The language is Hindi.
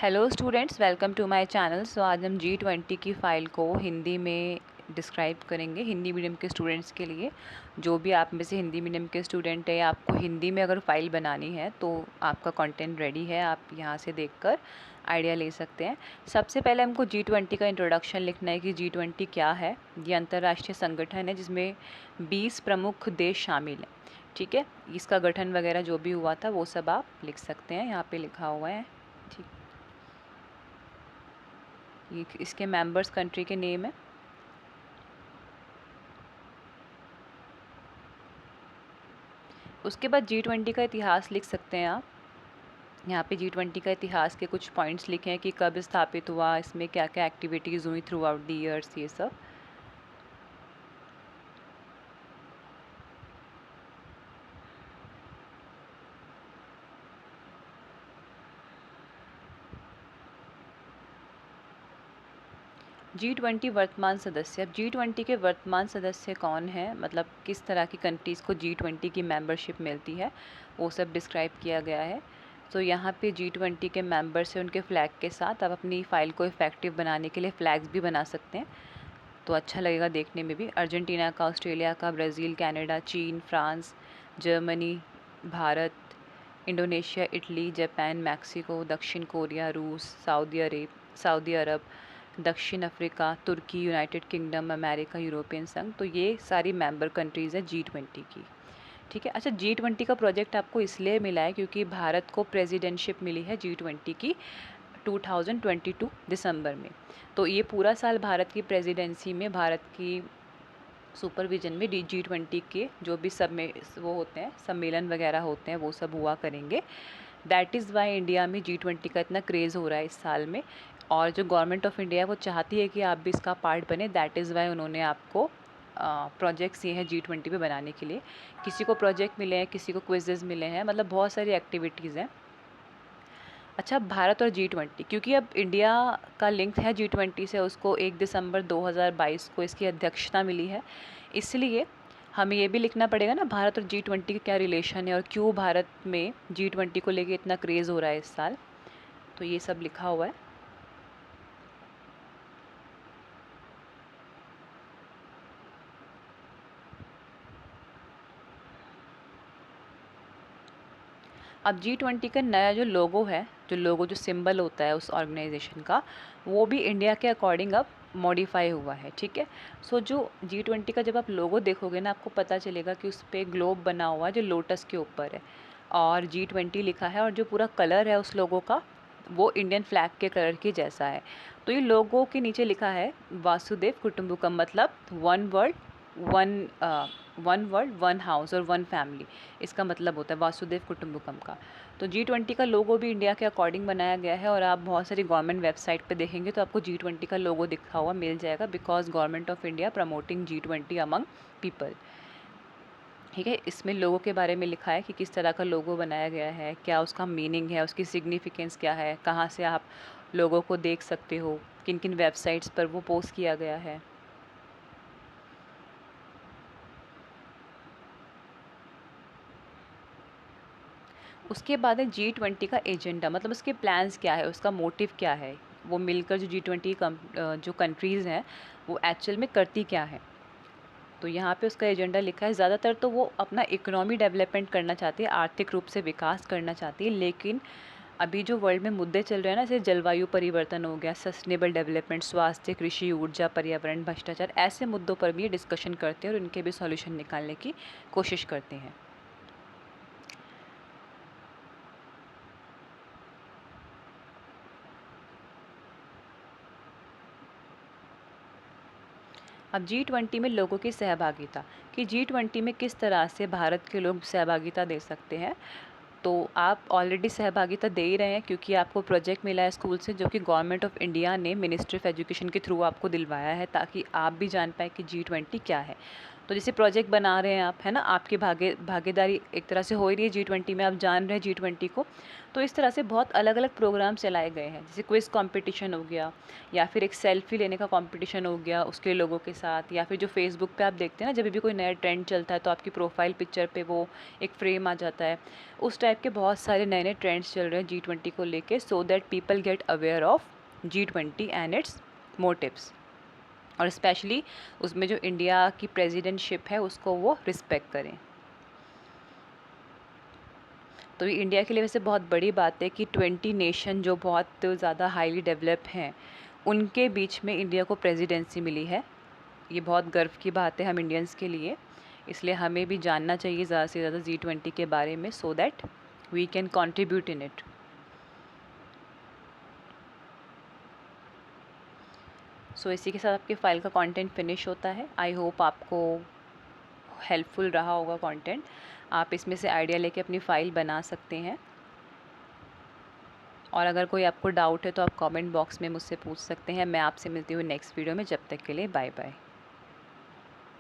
Hello students, welcome to my channel. So आज हम G20 की फ़ाइल को हिंदी में डिस्क्राइब करेंगे हिंदी मीडियम के स्टूडेंट्स के लिए। जो भी आप में से हिंदी मीडियम के स्टूडेंट है, आपको हिंदी में अगर फ़ाइल बनानी है तो आपका कंटेंट रेडी है, आप यहाँ से देखकर आइडिया ले सकते हैं। सबसे पहले हमको G20 का इंट्रोडक्शन लिखना है कि G20 क्या है। ये अंतर्राष्ट्रीय संगठन है जिसमें 20 प्रमुख देश शामिल हैं। ठीक है, इसका गठन वगैरह जो भी हुआ था वो सब आप लिख सकते हैं, यहाँ पे लिखा हुआ है। ठीक, ये इसके मेंबर्स कंट्री के नेम है। उसके बाद G20 का इतिहास लिख सकते हैं आप। यहाँ पे G20 का इतिहास के कुछ पॉइंट्स लिखे हैं कि कब स्थापित हुआ, इसमें क्या क्या एक्टिविटीज़ हुई थ्रू आउट दी ईयर्स, ये सब। G20 वर्तमान सदस्य। अब G20 के वर्तमान सदस्य कौन है, मतलब किस तरह की कंट्रीज़ को G20 की मेंबरशिप मिलती है, वो सब डिस्क्राइब किया गया है। तो यहाँ पे G20 के मेंबर्स हैं, उनके फ्लैग के साथ आप अपनी फ़ाइल को इफ़ेक्टिव बनाने के लिए फ़्लैग्स भी बना सकते हैं, तो अच्छा लगेगा देखने में भी। अर्जेंटीना का, ऑस्ट्रेलिया का, ब्राज़ील, कनाडा, चीन, France, Germany, Bharat, Indonesia, Italy, Japan, Mexico, दक्षिण कोरिया, रूस, सऊदी अरब, दक्षिण अफ्रीका, तुर्की, यूनाइटेड किंगडम, अमेरिका, यूरोपियन संघ। तो ये सारी मेंबर कंट्रीज़ हैं G20 की। ठीक है। अच्छा, G20 का प्रोजेक्ट आपको इसलिए मिला है क्योंकि भारत को प्रेसिडेंटशिप मिली है G20 की 2022 दिसंबर में। तो ये पूरा साल भारत की प्रेसिडेंसी में, भारत की सुपरविजन में G20 के जो भी सब में वो होते हैं, सम्मेलन वगैरह होते हैं, वो सब हुआ करेंगे। दैट इज़ वाई इंडिया में G20 का इतना क्रेज़ हो रहा है इस साल में। और जो गवर्नमेंट ऑफ इंडिया है वो चाहती है कि आप भी इसका पार्ट बने। दैट इज़ वाई उन्होंने आपको प्रोजेक्ट्स ये हैं G20 पे बनाने के लिए। किसी को प्रोजेक्ट मिले हैं, किसी को क्विज़ेज़ मिले हैं, मतलब बहुत सारी एक्टिविटीज़ हैं। अच्छा, भारत और G20, क्योंकि अब इंडिया का लिंक है G20 से, उसको 1 दिसंबर 2022 को इसकी अध्यक्षता मिली है। इसलिए हमें ये भी लिखना पड़ेगा ना, भारत और G20 का क्या रिलेशन है और क्यों भारत में G20 को लेके इतना क्रेज़ हो रहा है इस साल। तो ये सब लिखा हुआ है। अब G20 का नया जो लोगो है, जो सिंबल होता है उस ऑर्गेनाइजेशन का, वो भी इंडिया के अकॉर्डिंग अब मॉडिफाई हुआ है। ठीक है। सो जो G20 का जब आप लोगो देखोगे ना, आपको पता चलेगा कि उस पर ग्लोब बना हुआ है जो लोटस के ऊपर है और G20 लिखा है, और जो पूरा कलर है उस लोगो का वो इंडियन फ्लैग के कलर के जैसा है। तो ये लोगो के नीचे लिखा है वासुदेव कुटुम्बकम, मतलब वन वर्ल्ड वन हाउस और वन फैमिली, इसका मतलब होता है वासुदेव कुटुम्बकम का। तो G20 का लोगो भी इंडिया के अकॉर्डिंग बनाया गया है, और आप बहुत सारी गवर्नमेंट वेबसाइट पे देखेंगे तो आपको G20 का लोगो दिखा हुआ मिल जाएगा, because government of India promoting G20 among people. ठीक है। इसमें लोगों के बारे में लिखा है कि किस तरह का लोगो बनाया गया है, क्या उसका मीनिंग है, उसकी सिग्निफिकेंस क्या है, कहाँ से आप लोगों को देख सकते हो, किन किन वेबसाइट्स पर वो पोस्ट किया गया है। उसके बाद है G20 का एजेंडा, मतलब उसके प्लान्स क्या है, उसका मोटिव क्या है, वो मिलकर जो G20 जो कंट्रीज़ हैं वो एक्चुअल में करती क्या है। तो यहाँ पे उसका एजेंडा लिखा है। ज़्यादातर तो वो अपना इकोनॉमी डेवलपमेंट करना चाहती है, आर्थिक रूप से विकास करना चाहती है, लेकिन अभी जो वर्ल्ड में मुद्दे चल रहे हैं ना, जैसे जलवायु परिवर्तन हो गया, सस्टेनेबल डेवलपमेंट, स्वास्थ्य, कृषि, ऊर्जा, पर्यावरण, भ्रष्टाचार, ऐसे मुद्दों पर भी ये डिस्कशन करते हैं और उनके भी सॉल्यूशन निकालने की कोशिश करते हैं। अब G20 में लोगों की सहभागिता, कि G20 में किस तरह से भारत के लोग सहभागिता दे सकते हैं। तो आप ऑलरेडी सहभागिता दे ही रहे हैं, क्योंकि आपको प्रोजेक्ट मिला है स्कूल से, जो कि गवर्नमेंट ऑफ इंडिया ने मिनिस्ट्री ऑफ एजुकेशन के थ्रू आपको दिलवाया है, ताकि आप भी जान पाए कि G20 क्या है। तो जैसे प्रोजेक्ट बना रहे हैं आप, है ना, आपकी भागीदारी एक तरह से हो ही रही है G20 में, आप जान रहे हैं G20 को। तो इस तरह से बहुत अलग अलग प्रोग्राम चलाए गए हैं, जैसे क्विज़ कंपटीशन हो गया, या फिर एक सेल्फी लेने का कंपटीशन हो गया उसके लोगों के साथ, या फिर जो फेसबुक पे आप देखते हैं ना, जब भी कोई नया ट्रेंड चलता है तो आपकी प्रोफाइल पिक्चर पे वो एक फ्रेम आ जाता है। उस टाइप के बहुत सारे नए नए ट्रेंड्स चल रहे हैं G20 को लेके, so that people get aware of G20 and its motives, और स्पेशली उसमें जो इंडिया की प्रेसिडेंटशिप है उसको वो रिस्पेक्ट करें। तो ये इंडिया के लिए वैसे बहुत बड़ी बात है कि 20 नेशन जो बहुत ज़्यादा हाईली डेवलप हैं उनके बीच में इंडिया को प्रेसिडेंसी मिली है। ये बहुत गर्व की बात है हम इंडियंस के लिए, इसलिए हमें भी जानना चाहिए ज़्यादा से ज़्यादा G20 के बारे में, so that we can contribute in it. So इसी के साथ आपके फ़ाइल का कंटेंट फिनिश होता है। आई होप आपको हेल्पफुल रहा होगा कंटेंट। आप इसमें से आइडिया लेके अपनी फ़ाइल बना सकते हैं, और अगर कोई आपको डाउट है तो आप कमेंट बॉक्स में मुझसे पूछ सकते हैं। मैं आपसे मिलती हूँ नेक्स्ट वीडियो में, जब तक के लिए बाय बाय।